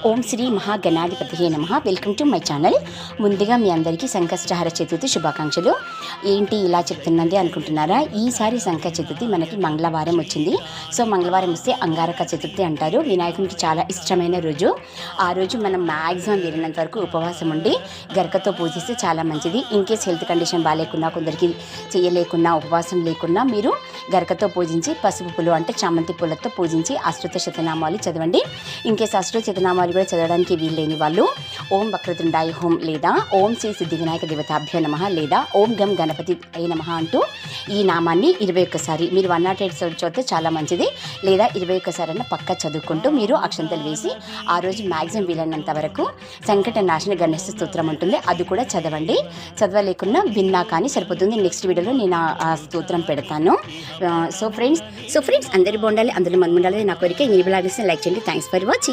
ఓం శ్రీ మహాగణాధిపతియే నమః. Welcome to my channel. ముందుగా మీ అందరికీ సంకష్టహార చతుర్థి శుభాకాంక్షలు. ఏంటి ఇలా చెప్తున్నది అనుకుంటున్నారా? ఈసారి సంకట చతుర్థి మనకి మంగళవారం వచ్చింది. సో మంగళవారం వస్తే అంగారక చతుర్థి అంటారు. వినాయకునికి చాలా ఇష్టమైన రోజు. ఆ రోజు మనం మ్యాక్సిమం వీరినంత వరకు ఉపవాసం ఉండి గరకతో పూజిస్తే చాలా మంచిది. ఇన్ కేస్ హెల్త్ కండిషన్ బాగాలేకున్నా, కొందరికి చేయలేకున్నా, ఉపవాసం లేకున్నా మీరు గరకతో పూజించి పసుపు పూలు అంటే చామంతి పూలతో పూజించి అష్టోత్తర శతనామాలు చదవండి. ఇన్ కేస్ అష్టోత్తర శతనామాలు కూడా చదవడానికి వీల్లేని వాళ్ళు ఓం వక్రతుండాయ హోం లేదా ఓం శ్రీ సిద్ధి వినాయక దేవతాభ్యో నమః లేదా ఓం గం గణపతి అయ నమః అంటూ ఈ నామాన్ని 21 సారి మీరు 108 చదివితే చాలా మంచిది. లేదా 21 సారి అన్న పక్క చదువుకుంటూ మీరు అక్షంతలు వేసి ఆ రోజు మ్యాక్సిమం వీలైనంత వరకు సంకట నాశన గణేశ స్తోత్రం ఉంటుంది, అది కూడా చదవండి. చదవలేకున్నా విన్నా కానీ సరిపోతుంది. నెక్స్ట్ వీడియోలో నేను ఆ స్తోత్రం పెడతాను. సో ఫ్రెండ్స్ అందరి బాగుండాలి, అందరి మంది ఉండాలి నా కోరిక. ఈ వీడియో లైక్ చేయండి. Thanks for watching.